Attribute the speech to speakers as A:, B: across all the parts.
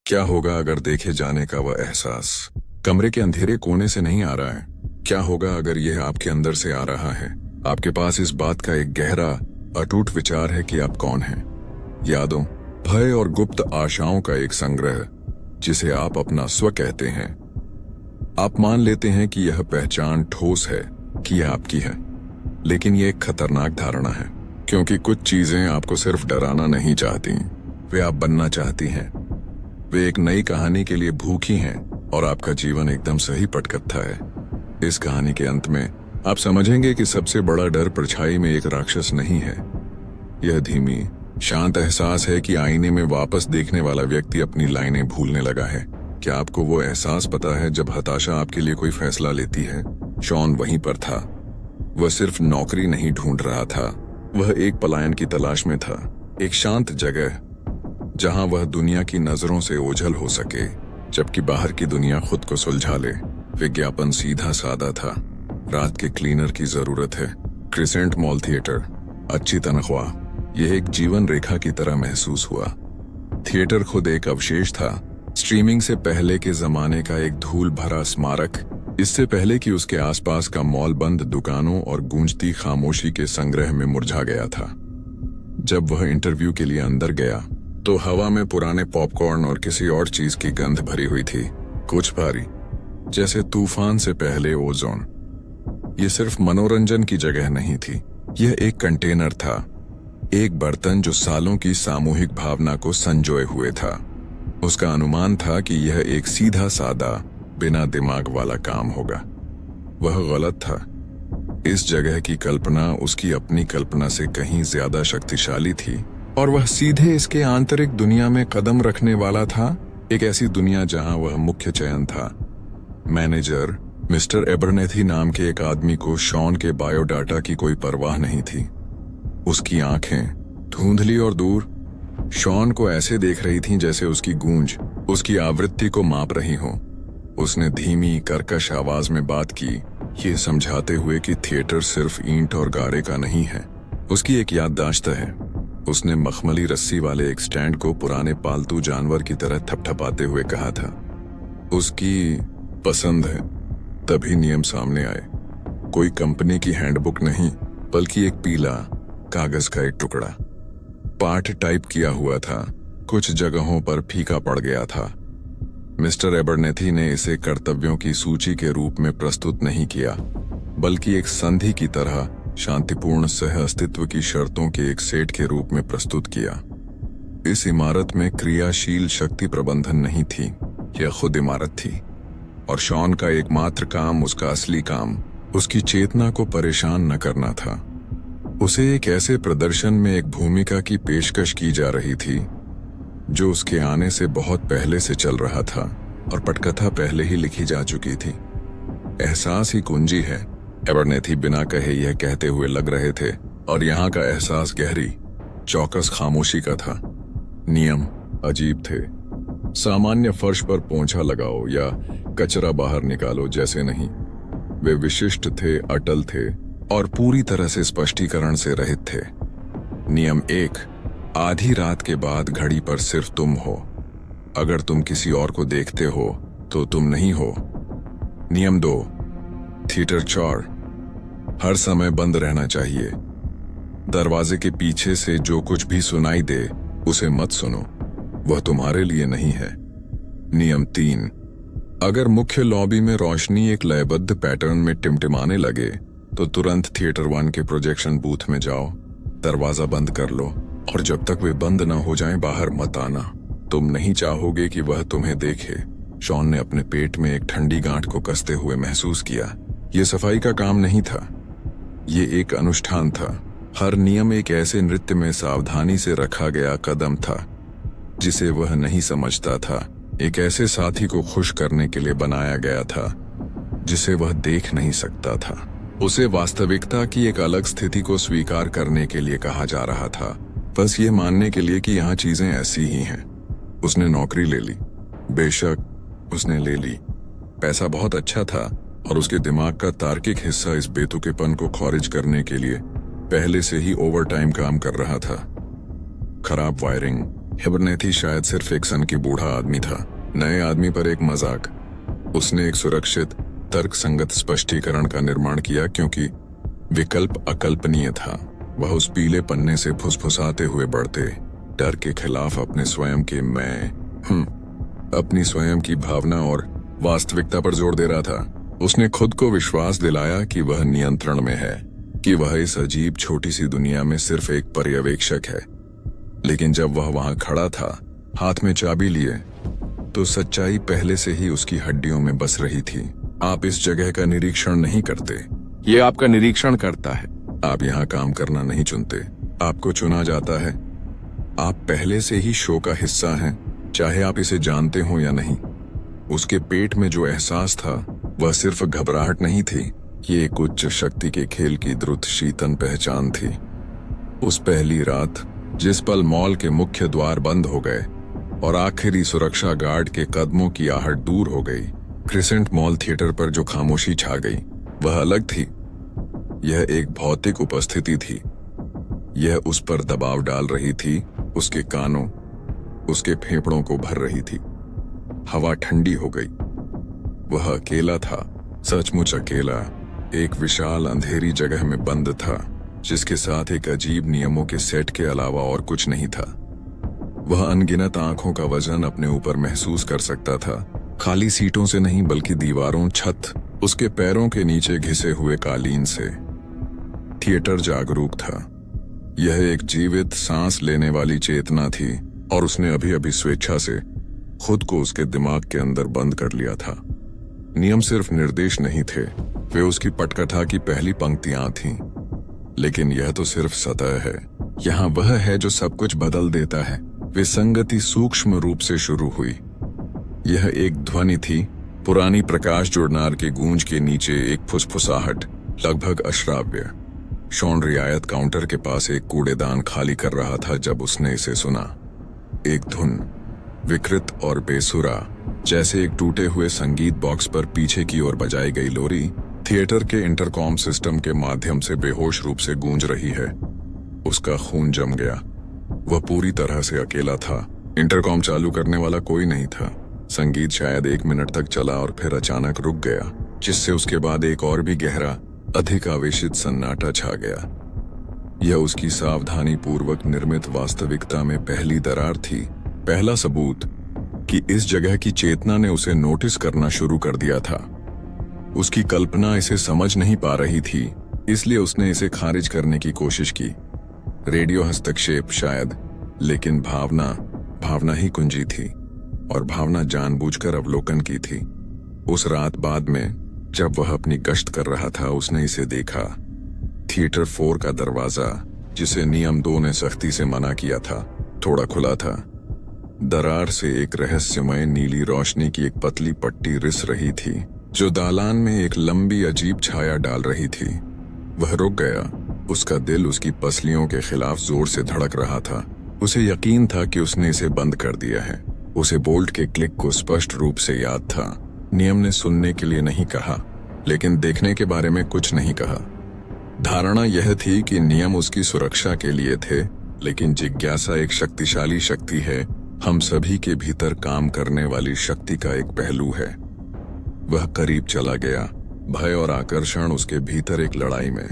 A: क्या होगा अगर देखे जाने का वह एहसास कमरे के अंधेरे कोने से नहीं आ रहा है? क्या होगा अगर यह आपके अंदर से आ रहा है? आपके पास इस बात का एक गहरा अटूट विचार है कि आप कौन हैं। यादों, भय और गुप्त आशाओं का एक संग्रह जिसे आप अपना स्व कहते हैं। आप मान लेते हैं कि यह पहचान ठोस है, कि यह आपकी है, लेकिन यह एक खतरनाक धारणा है, क्योंकि कुछ चीजें आपको सिर्फ डराना नहीं चाहती, वे आप बनना चाहती हैं। वे एक नई कहानी के लिए भूखी हैं और आपका जीवन एकदम सही पटकथा है। इस कहानी के अंत में आप समझेंगे कि सबसे बड़ा डर परछाई में एक राक्षस नहीं है। यह धीमी, शांत एहसास है कि आईने में वापस देखने वाला व्यक्ति अपनी लाइनें भूलने लगा है। क्या आपको वो एहसास पता है जब हताशा आपके लिए कोई फैसला लेती है? शॉन वहीं पर था। वह सिर्फ नौकरी नहीं ढूंढ रहा था, वह एक पलायन की तलाश में था। एक शांत जगह जहां वह दुनिया की नजरों से ओझल हो सके, जबकि बाहर की दुनिया खुद को सुलझा ले। विज्ञापन सीधा सादा था। रात के क्लीनर की जरूरत है, क्रिसेंट मॉल थिएटर, अच्छी तनख्वाह। यह एक जीवन रेखा की तरह महसूस हुआ। थिएटर खुद एक अवशेष था, स्ट्रीमिंग से पहले के जमाने का एक धूल भरा स्मारक, इससे पहले कि उसके आसपास का मॉल बंद दुकानों और गूंजती खामोशी के संग्रह में मुरझा गया था। जब वह इंटरव्यू के लिए अंदर गया तो हवा में पुराने पॉपकॉर्न और किसी और चीज की गंध भरी हुई थी, कुछ भारी, जैसे तूफान से पहले ओजोन। यह सिर्फ मनोरंजन की जगह नहीं थी, यह एक कंटेनर था, एक बर्तन जो सालों की सामूहिक भावना को संजोए हुए था। उसका अनुमान था कि यह एक सीधा सादा, बिना दिमाग वाला काम होगा। वह गलत था। इस जगह की कल्पना उसकी अपनी कल्पना से कहीं ज्यादा शक्तिशाली थी, और वह सीधे इसके आंतरिक दुनिया में कदम रखने वाला था, एक ऐसी दुनिया जहां वह मुख्य चयन था। मैनेजर मिस्टर एबरनेथी नाम के एक आदमी को शॉन के बायोडाटा की कोई परवाह नहीं थी। उसकी आंखें, धुंधली और दूर, शॉन को ऐसे देख रही थीं जैसे उसकी गूंज उसकी आवृत्ति को माप रही हो। उसने धीमी, कर्कश आवाज में बात की, ये समझाते हुए कि थिएटर सिर्फ ईंट और गारे का नहीं है। उसकी एक याददाश्त है। उसने मखमली रस्सी वाले एक स्टैंड को पुराने पालतू जानवर की तरह थपथपाते हुए कहा था, उसकी पसंद है। तभी नियम सामने आए। कोई कंपनी की हैंडबुक नहीं, बल्कि एक पीला कागज का एक टुकड़ा, पाठ टाइप किया हुआ था, कुछ जगहों पर फीका पड़ गया था। मिस्टर एबरनेथी ने इसे कर्तव्यों की सूची के रूप में प्रस्तुत नहीं किया, बल्कि एक संधि की तरह शांतिपूर्ण सह अस्तित्व की शर्तों के एक सेट के रूप में प्रस्तुत किया। इस इमारत में क्रियाशील शक्ति प्रबंधन नहीं थी, यह खुद इमारत थी, और शॉन का एकमात्र काम, उसका असली काम, उसकी चेतना को परेशान न करना था। उसे एक ऐसे प्रदर्शन में एक भूमिका की पेशकश की जा रही थी जो उसके आने से बहुत पहले से चल रहा था, और पटकथा पहले ही लिखी जा चुकी थी। एहसास ही कुंजी है, एबरनेथी बिना कहे यह कहते हुए लग रहे थे, और यहाँ का एहसास गहरी, चौकस खामोशी का था। नियम अजीब थे। सामान्य फर्श पर पोंछा लगाओ या कचरा बाहर निकालो जैसे नहीं। वे विशिष्ट थे, अटल थे, और पूरी तरह से स्पष्टीकरण से रहित थे। नियम 1, आधी रात के बाद घड़ी पर सिर्फ तुम हो। अगर तुम किसी और को देखते हो तो तुम नहीं हो। नियम 2, थिएटर चौर, हर समय बंद रहना चाहिए। दरवाजे के पीछे से जो कुछ भी सुनाई दे उसे मत सुनो, वह तुम्हारे लिए नहीं है। नियम 3, अगर मुख्य लॉबी में रोशनी एक लयबद्ध पैटर्न में टिमटिमाने लगे तो तुरंत थिएटर 1 के प्रोजेक्शन बूथ में जाओ, दरवाजा बंद कर लो, और जब तक वे बंद न हो जाएं बाहर मत आना। तुम नहीं चाहोगे कि वह तुम्हें देखे। शॉन ने अपने पेट में एक ठंडी गांठ को कसते हुए महसूस किया। यह सफाई का काम नहीं था, ये एक अनुष्ठान था। हर नियम एक ऐसे नृत्य में सावधानी से रखा गया कदम था जिसे वह नहीं समझता था, एक ऐसे साथी को खुश करने के लिए बनाया गया था जिसे वह देख नहीं सकता था। उसे वास्तविकता की एक अलग स्थिति को स्वीकार करने के लिए कहा जा रहा था, बस ये मानने के लिए कि यहाँ चीजें ऐसी ही हैं। उसने नौकरी ले ली, बेशक उसने ले ली। पैसा बहुत अच्छा था, और उसके दिमाग का तार्किक हिस्सा इस बेतुकेपन को खारिज करने के लिए पहले से ही ओवरटाइम काम कर रहा था। खराब वायरिंग, हिबरनेथी शायद सिर्फ एक सन की बूढ़ा आदमी था, नए आदमी पर एक मजाक। उसने एक सुरक्षित तर्क संगत स्पष्टीकरण का निर्माण किया क्योंकि विकल्प अकल्पनीय था। वह उस पीले पन्ने से फुसफुसाते हुए बढ़ते डर के खिलाफ अपने स्वयं के अपनी स्वयं की भावना और वास्तविकता पर जोर दे रहा था। उसने खुद को विश्वास दिलाया कि वह नियंत्रण में है, कि वह इस अजीब छोटी सी दुनिया में सिर्फ एक पर्यवेक्षक है। लेकिन जब वह वहां खड़ा था, हाथ में चाबी लिए, तो सच्चाई पहले से ही उसकी हड्डियों में बस रही थी। आप इस जगह का निरीक्षण नहीं करते, ये आपका निरीक्षण करता है। आप यहाँ काम करना नहीं चुनते, आपको चुना जाता है। आप पहले से ही शो का हिस्सा हैं, चाहे आप इसे जानते हो या नहीं। उसके पेट में जो एहसास था वह सिर्फ घबराहट नहीं थी, ये एक उच्च शक्ति के खेल की द्रुत शीतन पहचान थी। उस पहली रात, जिस पल मॉल के मुख्य द्वार बंद हो गए और आखिरी सुरक्षा गार्ड के कदमों की आहट दूर हो गई, क्रिसेंट मॉल थिएटर पर जो खामोशी छा गई वह अलग थी। यह एक भौतिक उपस्थिति थी। यह उस पर दबाव डाल रही थी, उसके कानों, उसके फेफड़ों को भर रही थी। हवा ठंडी हो गई। वह अकेला था, सचमुच अकेला, एक विशाल अंधेरी जगह में बंद था, जिसके साथ एक अजीब नियमों के सेट के अलावा और कुछ नहीं था। वह अनगिनत आंखों का वजन अपने ऊपर महसूस कर सकता था, खाली सीटों से नहीं बल्कि दीवारों, छत, उसके पैरों के नीचे घिसे हुए कालीन से। थिएटर जागरूक था। यह एक जीवित सांस लेने वाली चेतना थी और उसने अभी अभी स्वेच्छा से खुद को उसके दिमाग के अंदर बंद कर लिया था। नियम सिर्फ निर्देश नहीं थे, वे उसकी पटकथा की पहली पंक्तियां थीं। लेकिन यह तो सिर्फ सतह है। यहाँ वह है जो सब कुछ बदल देता है। विसंगति सूक्ष्म रूप से शुरू हुई। यह एक ध्वनि थी, पुरानी प्रकाश जुड़नार के गूंज के नीचे एक फुसफुसाहट, लगभग अश्राव्य। शॉन रियायत काउंटर के पास एक कूड़ेदान खाली कर रहा था जब उसने इसे सुना। एक धुन, विकृत और बेसुरा, जैसे एक टूटे हुए संगीत बॉक्स पर पीछे की ओर बजाई गई लोरी, थिएटर के इंटरकॉम सिस्टम के माध्यम से बेहोश रूप से गूंज रही है। उसका खून जम गया। वह पूरी तरह से अकेला था। इंटरकॉम चालू करने वाला कोई नहीं था। संगीत शायद 1 मिनट तक चला और फिर अचानक रुक गया, जिससे उसके बाद एक और भी गहरा, अधिक आवेशित सन्नाटा छा गया। यह उसकी सावधानी पूर्वक निर्मित वास्तविकता में पहली दरार थी, पहला सबूत कि इस जगह की चेतना ने उसे नोटिस करना शुरू कर दिया था। उसकी कल्पना इसे समझ नहीं पा रही थी, इसलिए उसने इसे खारिज करने की कोशिश की। रेडियो हस्तक्षेप शायद, लेकिन भावना ही कुंजी थी, और भावना जानबूझकर अवलोकन की थी। उस रात बाद में जब वह अपनी गश्त कर रहा था, उसने इसे देखा। थिएटर 4 का दरवाजा, जिसे नियम 2 ने सख्ती से मना किया था, थोड़ा खुला था। दरार से एक रहस्यमय नीली रोशनी की एक पतली पट्टी रिस रही थी, जो दालान में एक लंबी अजीब छाया डाल रही थी। वह रुक गया। उसका दिल उसकी पसलियों के खिलाफ जोर से धड़क रहा था। उसे यकीन था कि उसने इसे बंद कर दिया है। उसे बोल्ट के क्लिक को स्पष्ट रूप से याद था। नियम ने सुनने के लिए नहीं कहा, लेकिन देखने के बारे में कुछ नहीं कहा। धारणा यह थी कि नियम उसकी सुरक्षा के लिए थे, लेकिन जिज्ञासा एक शक्तिशाली शक्ति है, हम सभी के भीतर काम करने वाली शक्ति का एक पहलू है। वह करीब चला गया, भय और आकर्षण उसके भीतर एक लड़ाई में।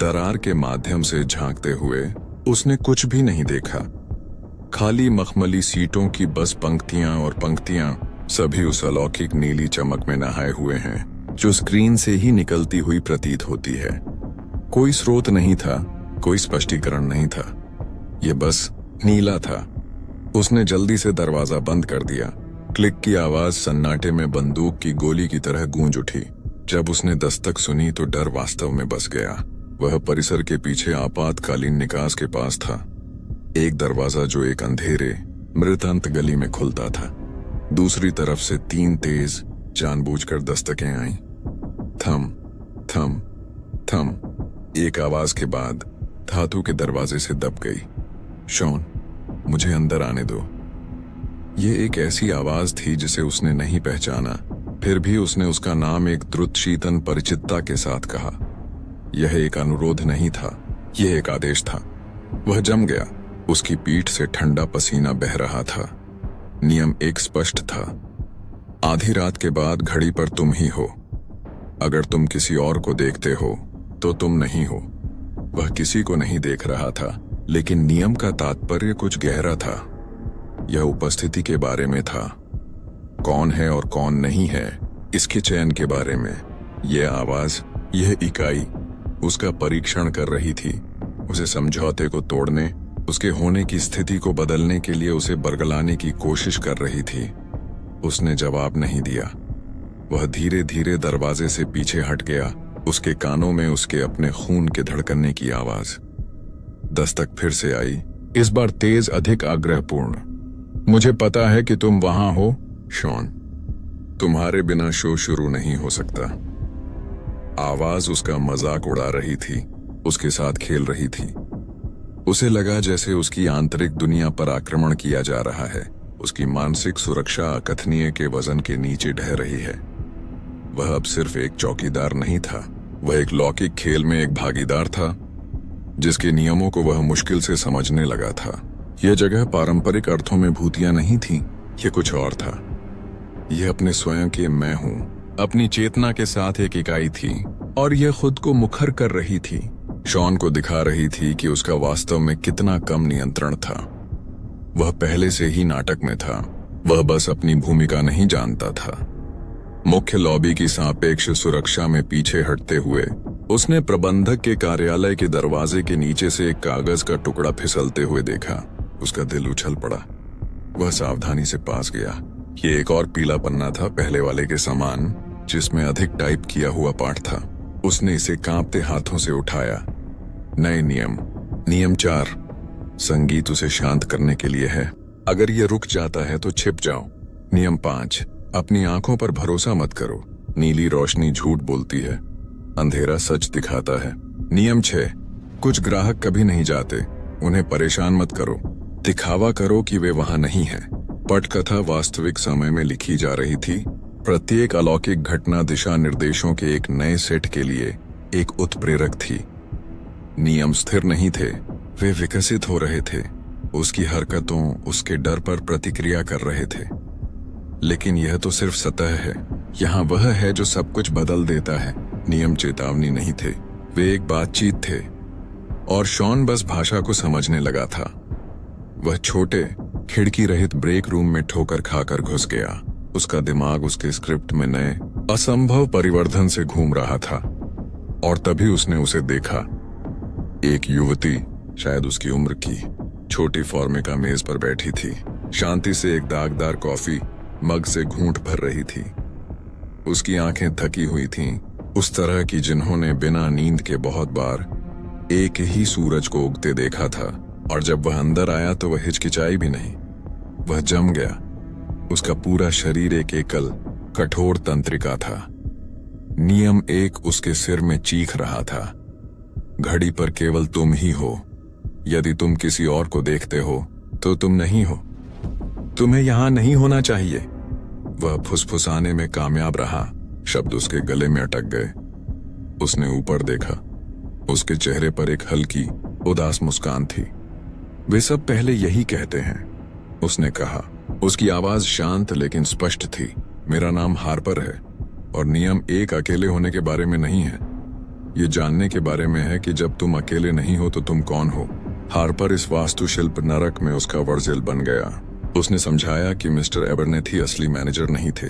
A: दरार के माध्यम से झांकते हुए उसने कुछ भी नहीं देखा। खाली मखमली सीटों की बस पंक्तियां और पंक्तियां, सभी उस अलौकिक नीली चमक में नहाए हुए हैं जो स्क्रीन से ही निकलती हुई प्रतीत होती है। कोई स्रोत नहीं था, कोई स्पष्टीकरण नहीं था, यह बस नीला था। उसने जल्दी से दरवाजा बंद कर दिया। क्लिक की आवाज सन्नाटे में बंदूक की गोली की तरह गूंज उठी। जब उसने दस्तक सुनी तो डर वास्तव में बस गया। वह परिसर के पीछे आपातकालीन निकास के पास था। एक दरवाजा जो एक अंधेरे, मृतांत गली में खुलता था। दूसरी तरफ से 3 तेज, जानबूझकर दस्तकें आईं। थम थम थम। एक आवाज के बाद धातु के दरवाजे से दब गई। शॉन, मुझे अंदर आने दो। ये एक ऐसी आवाज थी जिसे उसने नहीं पहचाना, फिर भी उसने उसका नाम एक द्रुत शीतन परिचितता के साथ कहा। यह एक अनुरोध नहीं था, यह एक आदेश था। वह जम गया। उसकी पीठ से ठंडा पसीना बह रहा था। नियम एक स्पष्ट था, आधी रात के बाद घड़ी पर तुम ही हो। अगर तुम किसी और को देखते हो तो तुम नहीं हो। वह किसी को नहीं देख रहा था, लेकिन नियम का तात्पर्य कुछ गहरा था। यह उपस्थिति के बारे में था, कौन है और कौन नहीं है इसके चयन के बारे में। यह आवाज, यह इकाई उसका परीक्षण कर रही थी, उसे समझौते को तोड़ने, उसके होने की स्थिति को बदलने के लिए उसे बरगलाने की कोशिश कर रही थी। उसने जवाब नहीं दिया। वह धीरे धीरे दरवाजे से पीछे हट गया। उसके कानों में उसके अपने खून के धड़कने की आवाज। दस्तक फिर से आई, इस बार तेज, अधिक आग्रहपूर्ण। मुझे पता है कि तुम वहां हो, शॉन। तुम्हारे बिना शो शुरू नहीं हो सकता। आवाज उसका मजाक उड़ा रही थी, उसके साथ खेल रही थी। उसे लगा जैसे उसकी आंतरिक दुनिया पर आक्रमण किया जा रहा है। उसकी मानसिक सुरक्षा अकथनीय के वजन के नीचे ढह रही है। वह अब सिर्फ एक चौकीदार नहीं था, वह एक लौकिक खेल में एक भागीदार था, जिसके नियमों को वह मुश्किल से समझने लगा था। यह जगह पारंपरिक अर्थों में भूतिया नहीं थी, यह कुछ और था। यह अपने स्वयं के मैं हूं, अपनी चेतना के साथ एक इकाई थी, और यह खुद को मुखर कर रही थी। शॉन को दिखा रही थी कि उसका वास्तव में कितना कम नियंत्रण था। वह पहले से ही नाटक में था, वह बस अपनी भूमिका नहीं जानता था। मुख्य लॉबी की सापेक्ष सुरक्षा में पीछे हटते हुए उसने प्रबंधक के कार्यालय के दरवाजे के नीचे से एक कागज का टुकड़ा फिसलते हुए देखा। उसका दिल उछल पड़ा। वह सावधानी से पास गया। ये एक और पीला पन्ना था, पहले वाले के समान, जिसमें अधिक टाइप किया हुआ पाठ था। उसने इसे कांपते हाथों से उठाया। नए नियम। नियम 4, संगीत उसे शांत करने के लिए है। अगर ये रुक जाता है तो छिप जाओ। नियम 5, अपनी आंखों पर भरोसा मत करो। नीली रोशनी झूठ बोलती है, अंधेरा सच दिखाता है। नियम 6, कुछ ग्राहक कभी नहीं जाते, उन्हें परेशान मत करो। दिखावा करो कि वे वहां नहीं हैं। पटकथा वास्तविक समय में लिखी जा रही थी। प्रत्येक अलौकिक घटना दिशा निर्देशों के एक नए सेट के लिए एक उत्प्रेरक थी। नियम स्थिर नहीं थे, वे विकसित हो रहे थे। उसकी हरकतों उसके डर पर प्रतिक्रिया कर रहे थे। लेकिन यह तो सिर्फ सतह है, यहाँ वह है जो सब कुछ बदल देता है। नियम चेतावनी नहीं थे, वे एक बातचीत थे, और शॉन बस भाषा को समझने लगा था। वह छोटे, खिड़की रहित ब्रेक रूम में ठोकर खाकर घुस गया। उसका दिमाग उसके स्क्रिप्ट में नए, असंभव परिवर्धन से घूम रहा था। और तभी उसने उसे देखा। एक युवती, शायद उसकी उम्र की, छोटी फॉर्मिका मेज पर बैठी थी। शांति से एक दागदार कॉफी मग से घूंट भर रही थी। उसकी आंखें थकी हुई थीं, उस तरह की जिन्होंने बिना नींद के बहुत बार एक ही सूरज को उगते देखा था। और जब वह अंदर आया तो वह हिचकिचाई भी नहीं। वह जम गया। उसका पूरा शरीर एक एकल, कठोर तंत्रिका था। नियम 1 उसके सिर में चीख रहा था, घड़ी पर केवल तुम ही हो। यदि तुम किसी और को देखते हो तो तुम नहीं हो। तुम्हें यहां नहीं होना चाहिए। वह फुसफुसाने में कामयाब रहा। शब्द उसके गले में अटक गए। उसने ऊपर देखा। उसके चेहरे पर एक हल्की, उदास मुस्कान थी। वे सब पहले यही कहते हैं, उसने कहा। उसकी आवाज शांत लेकिन स्पष्ट थी। मेरा नाम हार्पर है, और नियम 1 अकेले होने के बारे में नहीं है। ये जानने के बारे में है कि जब तुम अकेले नहीं हो तो तुम कौन हो। हार्पर इस वास्तुशिल्प नरक में उसका वर्जिल बन गया। उसने समझाया कि मिस्टर एबरनेथी असली मैनेजर नहीं थे।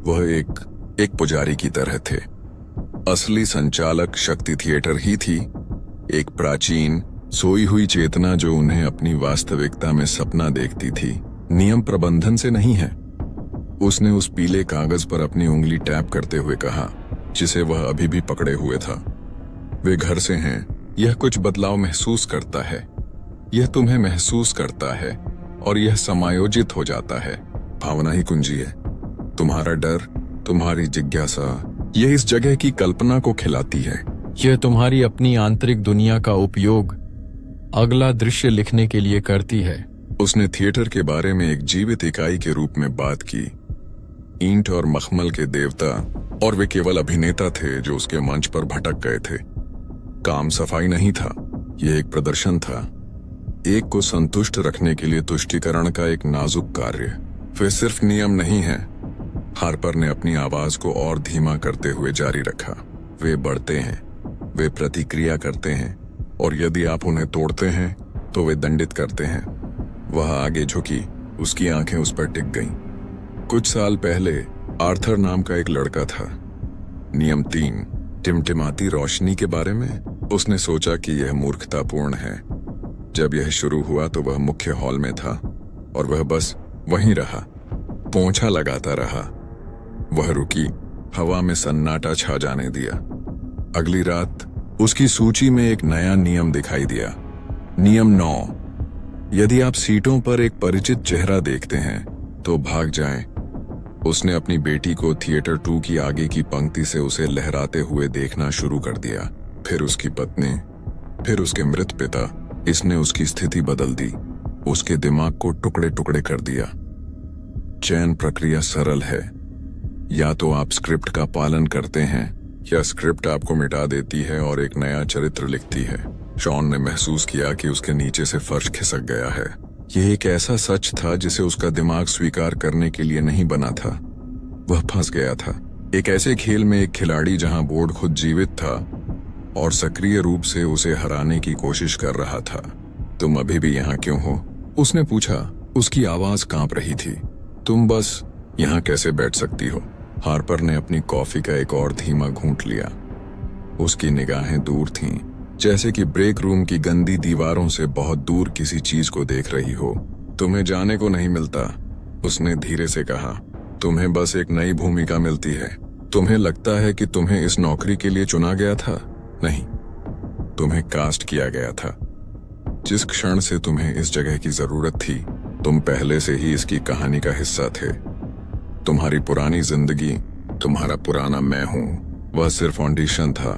A: वह एक पुजारी की तरह थे। असली संचालक शक्ति थिएटर ही थी, एक प्राचीन, सोई हुई चेतना जो उन्हें अपनी वास्तविकता में सपना देखती थी। नियम प्रबंधन से नहीं है। उसने उस पीले कागज पर अपनी उंगली टैप करते हुए कहा, जिसे वह अभी भी पकड़े हुए था। वे घर से हैं। यह कुछ बदलाव महसूस करता है। यह तुम्हें महसूस करता है, और यह समायोजित हो जाता है। भावना ही कुंजी है। तुम्हारा डर, तुम्हारी जिज्ञासा, यह इस जगह की कल्पना को खिलाती है।
B: यह तुम्हारी अपनी आंतरिक दुनिया का उपयोग अगला दृश्य लिखने के लिए करती है।
A: उसने थिएटर के बारे में एक जीवित इकाई के रूप में बात की। ईंट और मखमल के देवता, और वे केवल अभिनेता थे जो उसके मंच पर भटक गए थे। काम सफाई नहीं था, यह एक प्रदर्शन था, एक को संतुष्ट रखने के लिए तुष्टीकरण का एक नाजुक कार्य। वे सिर्फ नियम नहीं है। हार्पर ने अपनी आवाज को और धीमा करते हुए जारी रखा। वे बढ़ते हैं, वे प्रतिक्रिया करते हैं, और यदि आप उन्हें तोड़ते हैं तो वे दंडित करते हैं। वह आगे झुकी, उसकी आंखें उस पर टिक गईं। कुछ साल पहले आर्थर नाम का एक लड़का था। नियम 3, टिमटिमाती रोशनी के बारे में उसने सोचा कि यह मूर्खतापूर्ण है। जब यह शुरू हुआ तो वह मुख्य हॉल में था और वह बस वहीं रहा, पोंछा लगाता रहा। वह रुकी, हवा में सन्नाटा छा जाने दिया। अगली रात उसकी सूची में एक नया नियम दिखाई दिया। नियम 9, यदि आप सीटों पर एक परिचित चेहरा देखते हैं तो भाग जाएं। उसने अपनी बेटी को थिएटर 2 की आगे की पंक्ति से उसे लहराते हुए देखना शुरू कर दिया। फिर उसकी पत्नी, फिर उसके मृत पिता। इसने उसकी स्थिति बदल दी, उसके दिमाग को टुकड़े टुकड़े कर दिया। चयन प्रक्रिया सरल है। या तो आप स्क्रिप्ट का पालन करते हैं या स्क्रिप्ट आपको मिटा देती है और एक नया चरित्र लिखती है। शॉन ने महसूस किया कि उसके नीचे से फर्श खिसक गया है। यह एक ऐसा सच था जिसे उसका दिमाग स्वीकार करने के लिए नहीं बना था। वह फंस गया था एक ऐसे खेल में, एक खिलाड़ी जहां बोर्ड खुद जीवित था और सक्रिय रूप से उसे हराने की कोशिश कर रहा था। तुम अभी भी यहाँ क्यों हो? उसने पूछा। उसकी आवाज कांप रही थी। तुम बस यहाँ कैसे बैठ सकती हो? हार्पर ने अपनी कॉफी का एक और धीमा घूंट लिया। उसकी निगाहें दूर थीं, जैसे कि ब्रेक रूम की गंदी दीवारों से बहुत दूर किसी चीज को देख रही हो। तुम्हें जाने को नहीं मिलता, उसने धीरे से कहा। तुम्हें बस एक नई भूमिका मिलती है। तुम्हें लगता है कि तुम्हें इस नौकरी के लिए चुना गया था? नहीं, तुम्हें कास्ट किया गया था। जिस क्षण से तुम्हें इस जगह की जरूरत थी, तुम पहले से ही इसकी कहानी का हिस्सा थे। तुम्हारी पुरानी जिंदगी, तुम्हारा पुराना मैं हूं, वह सिर्फ ऑडिशन था।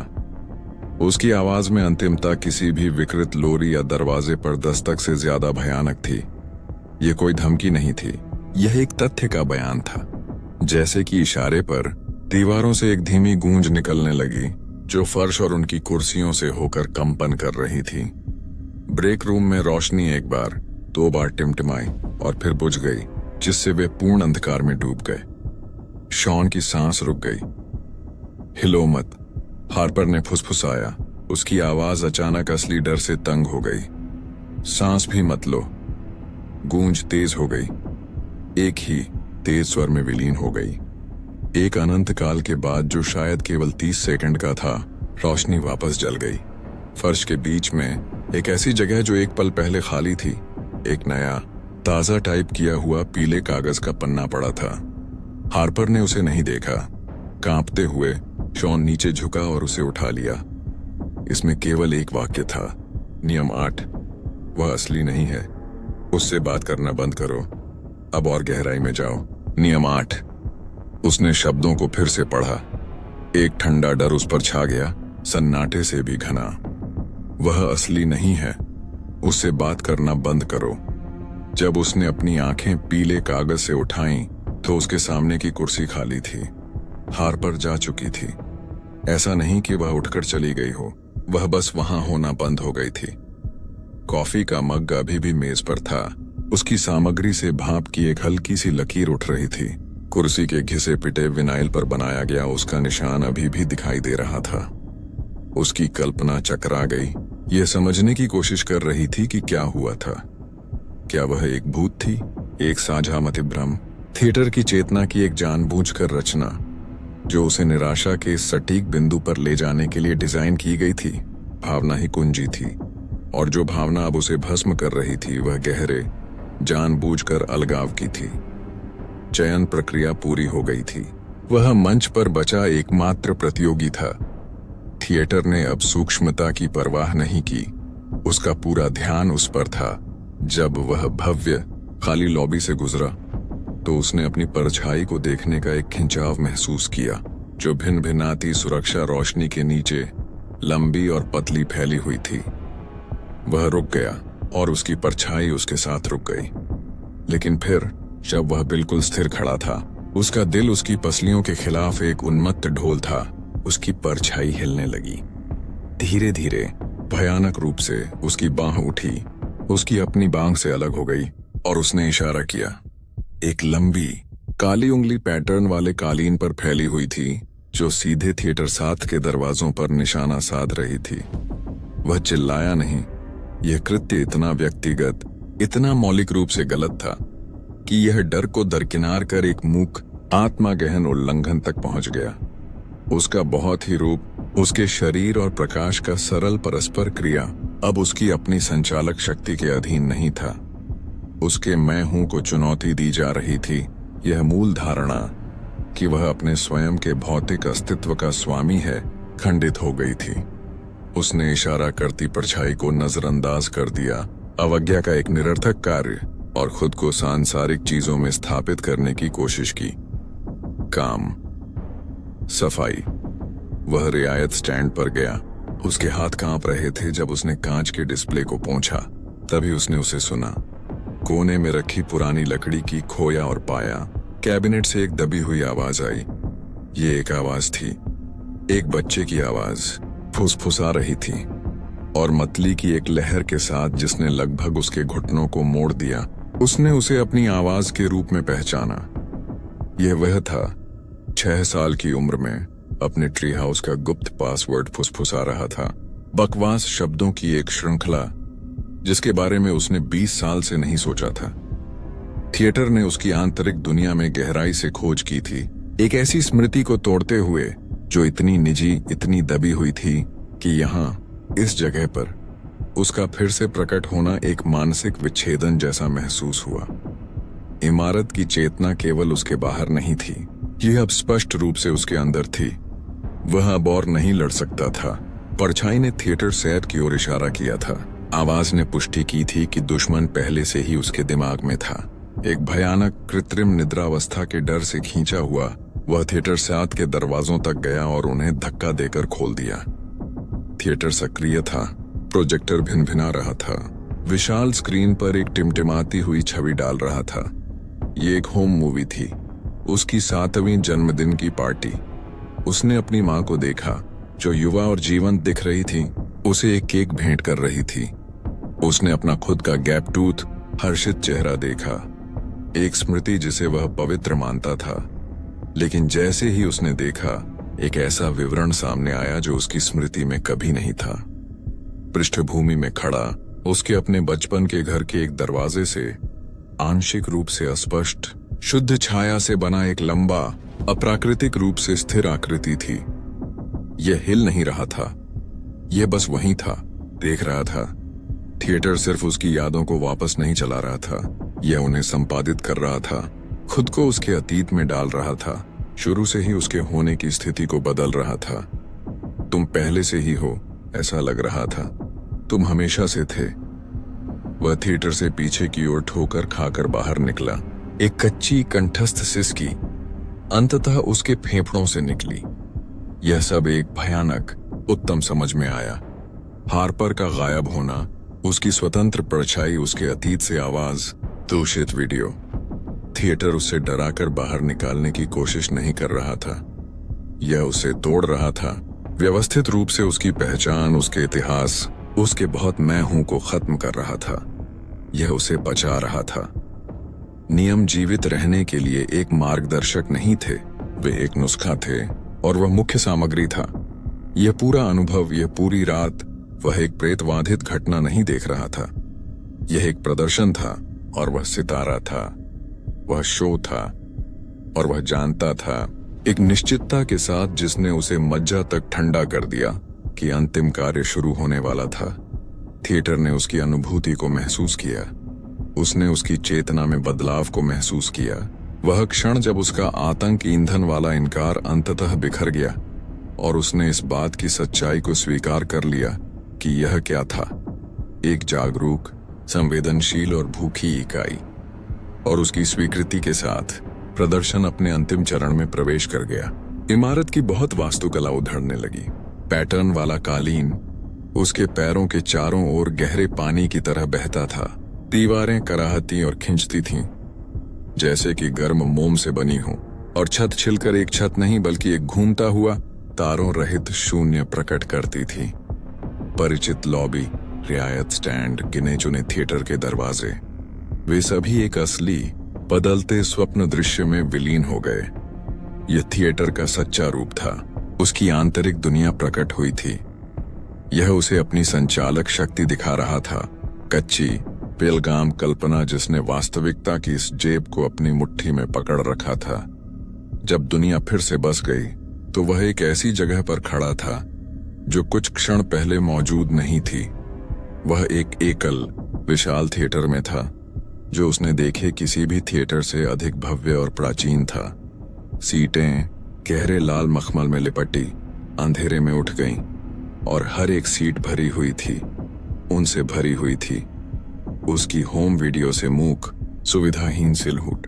A: उसकी आवाज में अंतिमता किसी भी विकृत लोरी या दरवाजे पर दस्तक से ज्यादा भयानक थी। यह कोई धमकी नहीं थी, यह एक तथ्य का बयान था। जैसे कि इशारे पर दीवारों से एक धीमी गूंज निकलने लगी, जो फर्श और उनकी कुर्सियों से होकर कंपन कर रही थी। ब्रेक रूम में रोशनी एक बार, 2 बार टिमटिमाई और फिर बुझ गई, जिससे वे पूर्ण अंधकार में डूब गए। शॉन की सांस रुक गई। हिलो मत, हार्पर ने फुसफुसाया। उसकी आवाज अचानक असली डर से तंग हो गई। सांस भी मत लो। गूंज तेज हो गई, एक ही तेज स्वर में विलीन हो गई। एक अनंत काल के बाद, जो शायद केवल 30 सेकंड का था, रोशनी वापस जल गई। फर्श के बीच में एक ऐसी जगह जो एक पल पहले खाली थी, एक नया ताजा टाइप किया हुआ पीले कागज का पन्ना पड़ा था। हार्पर ने उसे नहीं देखा। कांपते हुए शॉन नीचे झुका और उसे उठा लिया। इसमें केवल एक वाक्य था, नियम 8, वह असली नहीं है। उससे बात करना बंद करो, अब और गहराई में जाओ। नियम 8। उसने शब्दों को फिर से पढ़ा। एक ठंडा डर उस पर छा गया, सन्नाटे से भी घना। वह असली नहीं है, उससे बात करना बंद करो। जब उसने अपनी आंखें पीले कागज से उठाईं, तो उसके सामने की कुर्सी खाली थी। हार्पर जा चुकी थी। ऐसा नहीं कि वह उठकर चली गई हो, वह बस वहां होना बंद हो गई थी। कॉफी का मग अभी भी मेज पर था। उसकी सामग्री से भाप की एक हल्की सी लकीर उठ रही थी। कुर्सी के घिसे पिटे विनाइल पर बनाया गया उसका निशान अभी भी दिखाई दे रहा था। उसकी कल्पना चकरा गई, यह समझने की कोशिश कर रही थी कि क्या हुआ था। क्या वह एक भूत थी, एक साझा मतिभ्रम, थिएटर की चेतना की एक जानबूझकर रचना, जो उसे निराशा के इस सटीक बिंदु पर ले जाने के लिए डिजाइन की गई थी? भावना ही कुंजी थी, और जो भावना अब उसे भस्म कर रही थी, वह गहरे, जानबूझकर अलगाव की थी। चयन प्रक्रिया पूरी हो गई थी। वह मंच पर बचा एकमात्र प्रतियोगी था। थिएटर ने अब सूक्ष्मता की परवाह नहीं की। उसका पूरा ध्यान उस पर था। जब वह भव्य खाली लॉबी से गुजरा, तो उसने अपनी परछाई को देखने का एक खिंचाव महसूस किया, जो भिन्न भिन्नाती सुरक्षा रोशनी के नीचे लंबी और पतली फैली हुई थी। वह रुक गया और उसकी परछाई उसके साथ रुक गई। लेकिन फिर जब वह बिल्कुल स्थिर खड़ा था, उसका दिल उसकी पसलियों के खिलाफ एक उन्मत्त ढोल था। उसकी परछाई हिलने लगी। धीरे धीरे, भयानक रूप से उसकी बांह उठी उसकी अपनी बांग से अलग हो गई और उसने इशारा किया। एक लंबी काली उंगली पैटर्न वाले कालीन पर फैली हुई थी जो सीधे थिएटर 7 के दरवाजों पर निशाना साध रही थी। वह चिल्लाया नहीं। यह कृत्य इतना व्यक्तिगत, इतना मौलिक रूप से गलत था कि यह डर को दरकिनार कर एक मूक आत्मा गहन उल्लंघन तक पहुंच गया। उसका बहुत ही रूप, उसके शरीर और प्रकाश का सरल परस्पर क्रिया अब उसकी अपनी संचालक शक्ति के अधीन नहीं था। उसके मैं हूं को चुनौती दी जा रही थी। यह मूल धारणा कि वह अपने स्वयं के भौतिक अस्तित्व का स्वामी है खंडित हो गई थी। उसने इशारा करती परछाई को नजरअंदाज कर दिया, अवज्ञा का एक निरर्थक कार्य, और खुद को सांसारिक चीजों में स्थापित करने की कोशिश की। काम, सफाई। वह रियायत स्टैंड पर गया। उसके हाथ कांप रहे थे जब उसने कांच के डिस्प्ले को पोंछा। तभी उसने उसे सुना। कोने में रखी पुरानी लकड़ी की खोया और पाया। कैबिनेट से एक दबी हुई आवाज आई। ये एक आवाज थी, एक बच्चे की आवाज, फुसफुसा रही थी और मतली की एक लहर के साथ जिसने लगभग उसके घुटनों को मोड़ दिया। उसने उसे अपनी आवाज के रूप में पहचाना। यह वह था, 6 साल की उम्र में अपने ट्री हाउस का गुप्त पासवर्ड फुसफुसा रहा था। बकवास शब्दों की एक श्रृंखला जिसके बारे में उसने 20 साल से नहीं सोचा था। थिएटर ने उसकी आंतरिक दुनिया में गहराई से खोज की थी, एक ऐसी स्मृति को तोड़ते हुए जो इतनी निजी, इतनी दबी हुई थी कि यहाँ इस जगह पर उसका फिर से प्रकट होना एक मानसिक विच्छेदन जैसा महसूस हुआ। इमारत की चेतना केवल उसके बाहर नहीं थी, यह अब स्पष्ट रूप से उसके अंदर थी। वह अब और नहीं लड़ सकता था। परछाई ने थिएटर सेट की ओर इशारा किया था। आवाज ने पुष्टि की थी कि दुश्मन पहले से ही उसके दिमाग में था। एक भयानक कृत्रिम निद्रावस्था के डर से खींचा हुआ वह थिएटर 7 के दरवाजों तक गया और उन्हें धक्का देकर खोल दिया। थिएटर सक्रिय था, प्रोजेक्टर भिनभिना रहा था, विशाल स्क्रीन पर एक टिमटिमाती हुई छवि डाल रहा था। ये एक होम मूवी थी, उसकी 7वीं जन्मदिन की पार्टी। उसने अपनी मां को देखा जो युवा और जीवंत दिख रही थी, उसे एक केक भेंट कर रही थी। उसने अपना खुद का गैप टूथ हर्षित चेहरा देखा, एक स्मृति जिसे वह पवित्र मानता था। लेकिन जैसे ही उसने देखा, एक ऐसा विवरण सामने आया जो उसकी स्मृति में कभी नहीं था। पृष्ठभूमि में खड़ा उसके अपने बचपन के घर के एक दरवाजे से आंशिक रूप से अस्पष्ट, शुद्ध छाया से बना एक लंबा, अप्राकृतिक रूप से स्थिर आकृति थी। यह हिल नहीं रहा था, यह बस वहीं था, देख रहा था। थिएटर सिर्फ उसकी यादों को वापस नहीं चला रहा था, यह उन्हें संपादित कर रहा था, खुद को उसके अतीत में डाल रहा था, शुरू से ही उसके होने की स्थिति को बदल रहा था। तुम पहले से ही हो, ऐसा लग रहा था, तुम हमेशा से थे। वह थिएटर से पीछे की ओर ठोकर खाकर बाहर निकला। एक कच्ची कंठस्थ सिसकी अंततः उसके फेफड़ों से निकली। यह सब एक भयानक उत्तम समझ में आया। हार्पर का गायब होना, उसकी स्वतंत्र परछाई, उसके अतीत से आवाज, दूषित वीडियो। थिएटर उसे डराकर बाहर निकालने की कोशिश नहीं कर रहा था, यह उसे तोड़ रहा था। व्यवस्थित रूप से उसकी पहचान, उसके इतिहास, उसके बहुत मैं हूं को खत्म कर रहा था। यह उसे बचा रहा था। नियम जीवित रहने के लिए एक मार्गदर्शक नहीं थे, वे एक नुस्खा थे और वह मुख्य सामग्री था। यह पूरा अनुभव, यह पूरी रात, वह एक प्रेतवाधित घटना नहीं देख रहा था। यह एक प्रदर्शन था और वह सितारा था, वह शो था और वह जानता था, एक निश्चितता के साथ जिसने उसे मज्जा तक ठंडा कर दिया कि अंतिम कार्य शुरू होने वाला था। थिएटर ने उसकी अनुभूति को महसूस किया, उसने उसकी चेतना में बदलाव को महसूस किया। वह क्षण जब उसका आतंक ईंधन वाला इनकार अंततः बिखर गया और उसने इस बात की सच्चाई को स्वीकार कर लिया कि यह क्या था, एक जागरूक, संवेदनशील और भूखी इकाई। और उसकी स्वीकृति के साथ प्रदर्शन अपने अंतिम चरण में प्रवेश कर गया। इमारत की बहुत वास्तुकला उधड़ने लगी। पैटर्न वाला कालीन उसके पैरों के चारों ओर गहरे पानी की तरह बहता था। दीवारें कराहती और खिंचती थीं, जैसे कि गर्म मोम से बनी हो, और छत छिलकर एक छत नहीं बल्कि एक घूमता हुआ तारों रहित शून्य प्रकट करती थी। परिचित लॉबी, रियायत स्टैंड, गिने चुने थिएटर के दरवाजे, वे सभी एक असली बदलते स्वप्न दृश्य में विलीन हो गए। यह थिएटर का सच्चा रूप था। उसकी आंतरिक दुनिया प्रकट हुई थी। यह उसे अपनी संचालक शक्ति दिखा रहा था, कच्ची बेलगाम कल्पना जिसने वास्तविकता की इस जेब को अपनी मुट्ठी में पकड़ रखा था। जब दुनिया फिर से बस गई तो वह एक ऐसी जगह पर खड़ा था जो कुछ क्षण पहले मौजूद नहीं थी। वह एक एकल विशाल थिएटर में था जो उसने देखे किसी भी थिएटर से अधिक भव्य और प्राचीन था। सीटें गहरे लाल मखमल में लिपटी अंधेरे में उठ गईं और हर एक सीट भरी हुई थी, उनसे भरी हुई थी। उसकी होम वीडियो से मूक सुविधाहीन सिलहुट,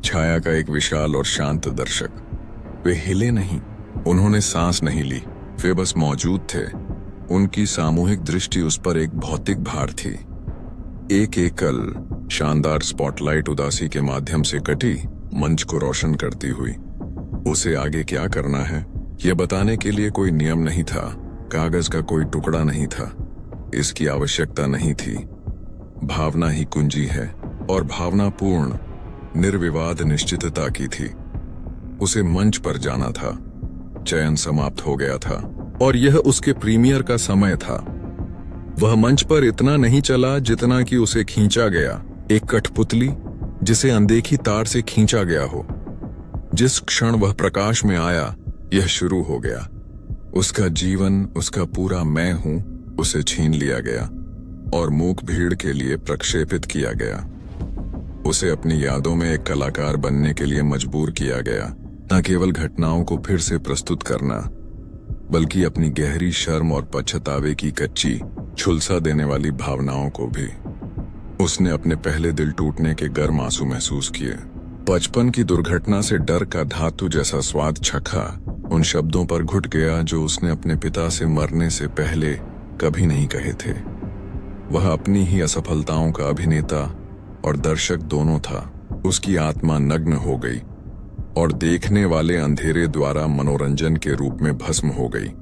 A: छाया का एक विशाल और शांत दर्शक। वे हिले नहीं, उन्होंने सांस नहीं ली, वे बस मौजूद थे। उनकी सामूहिक दृष्टि उस पर एक भौतिक भार थी। एक एकल शानदार स्पॉटलाइट उदासी के माध्यम से कटी, मंच को रोशन करती हुई। उसे आगे क्या करना है यह बताने के लिए कोई नियम नहीं था, कागज का कोई टुकड़ा नहीं था। इसकी आवश्यकता नहीं थी। भावना ही कुंजी है और भावनापूर्ण निर्विवाद निश्चितता की थी। उसे मंच पर जाना था। चयन समाप्त हो गया था और यह उसके प्रीमियर का समय था। वह मंच पर इतना नहीं चला जितना कि उसे खींचा गया, एक कठपुतली जिसे अनदेखी तार से खींचा गया हो। जिस क्षण वह प्रकाश में आया, यह शुरू हो गया। उसका जीवन, उसका पूरा मैं हूं, उसे छीन लिया गया और मूक भीड़ के लिए प्रक्षेपित किया गया। उसे अपनी यादों में एक कलाकार बनने के लिए मजबूर किया गया, न केवल घटनाओं को फिर से प्रस्तुत करना, बल्कि अपनी गहरी शर्म और पछतावे की कच्ची झुलसा देने वाली भावनाओं को भी। उसने अपने पहले दिल टूटने के गर्म आंसू महसूस किए। बचपन की दुर्घटना से डर का धातु जैसा स्वाद चखा उन शब्दों पर घुट गया जो उसने अपने पिता से मरने से पहले कभी नहीं कहे थे। वह अपनी ही असफलताओं का अभिनेता और दर्शक दोनों था। उसकी आत्मा नग्न हो गई और देखने वाले अंधेरे द्वारा मनोरंजन के रूप में भस्म हो गई।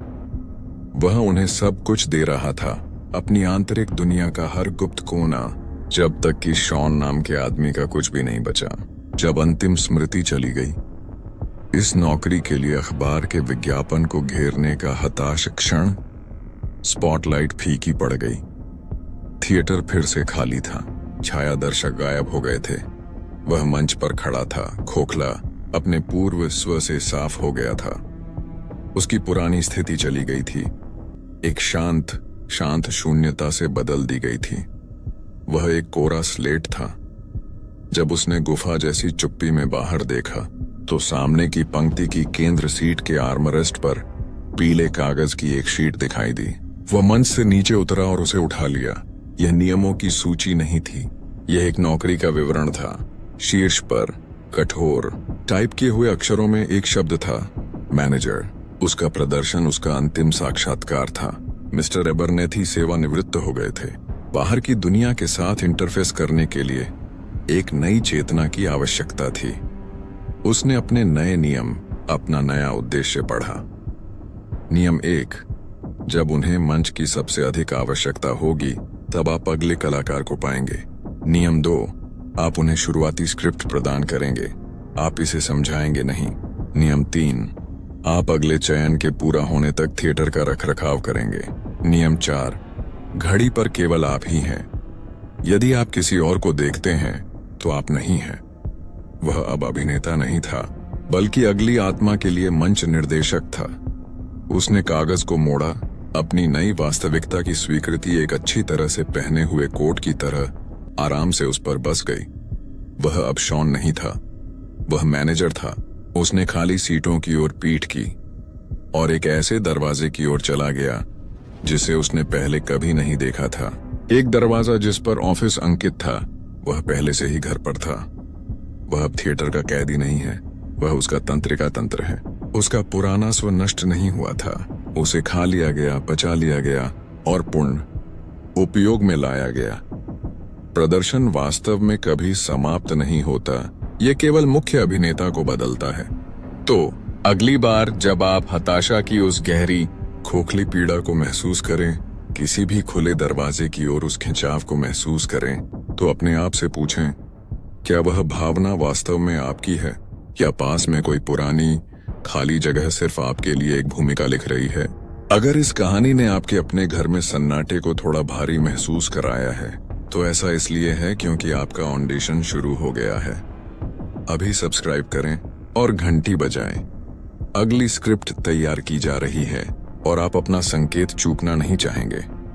A: वह उन्हें सब कुछ दे रहा था, अपनी आंतरिक दुनिया का हर गुप्त कोना, जब तक कि शॉन नाम के आदमी का कुछ भी नहीं बचा। जब अंतिम स्मृति चली गई, इस नौकरी के लिए अखबार के विज्ञापन को घेरने का हताश क्षण, स्पॉटलाइट फीकी पड़ गई। थिएटर फिर से खाली था। छाया दर्शक गायब हो गए थे। वह मंच पर खड़ा था, खोखला, अपने पूर्व स्व से साफ हो गया था। उसकी पुरानी स्थिति चली गई थी, एक शांत शून्यता से बदल दी गई थी। वह एक कोरा स्लेट था। जब उसने गुफा जैसी चुप्पी में बाहर देखा तो सामने की पंक्ति की केंद्र सीट के आर्मरेस्ट पर पीले कागज की एक शीट दिखाई दी। वह मंच से नीचे उतरा और उसे उठा लिया। यह नियमों की सूची नहीं थी, यह एक नौकरी का विवरण था। शीर्ष पर कठोर टाइप किए हुए अक्षरों में एक शब्द था, मैनेजर। उसका प्रदर्शन उसका अंतिम साक्षात्कार था। मिस्टर एबरनेथी सेवानिवृत्त हो गए थे। बाहर की दुनिया के साथ इंटरफेस करने के लिए एक नई चेतना की आवश्यकता थी। उसने अपने नए नियम, अपना नया उद्देश्य पढ़ा। नियम 1, जब उन्हें मंच की सबसे अधिक आवश्यकता होगी तब आप अगले कलाकार को पाएंगे। नियम 2, आप उन्हें शुरुआती स्क्रिप्ट प्रदान करेंगे, आप इसे समझाएंगे नहीं। नियम 3, आप अगले चयन के पूरा होने तक थिएटर का रखरखाव करेंगे। नियम 4, घड़ी पर केवल आप ही हैं। यदि आप किसी और को देखते हैं तो आप नहीं हैं। वह अब अभिनेता नहीं था, बल्कि अगली आत्मा के लिए मंच निर्देशक था। उसने कागज को मोड़ा। अपनी नई वास्तविकता की स्वीकृति एक अच्छी तरह से पहने हुए कोट की तरह आराम से उस पर बस गई। वह अब शॉन नहीं था, वह मैनेजर था। उसने खाली सीटों की ओर पीठ की और एक ऐसे दरवाजे की ओर चला गया जिसे उसने पहले कभी नहीं देखा था। एक दरवाजा जिस पर ऑफिस अंकित था, वह पहले से ही घर पर था। वह अब थिएटर का कैदी नहीं है, वह उसका तंत्रिका तंत्र है। उसका पुराना स्व नष्ट नहीं हुआ था, उसे खा लिया गया, पचा लिया गया और पूर्ण उपयोग में लाया गया। प्रदर्शन वास्तव में कभी समाप्त नहीं होता, यह केवल मुख्य अभिनेता को बदलता है। तो अगली बार जब आप हताशा की उस गहरी खोखली पीड़ा को महसूस करें किसी भी खुले दरवाजे की ओर उस खिंचाव को महसूस करें तो अपने आप से पूछें, क्या वह भावना वास्तव में आपकी है या पास में कोई पुरानी खाली जगह सिर्फ आपके लिए एक भूमिका लिख रही है। अगर इस कहानी ने आपके अपने घर में सन्नाटे को थोड़ा भारी महसूस कराया है तो ऐसा इसलिए है क्योंकि आपका ऑडिशन शुरू हो गया है। अभी सब्सक्राइब करें और घंटी बजाएं। अगली स्क्रिप्ट तैयार की जा रही है और आप अपना संकेत चूकना नहीं चाहेंगे।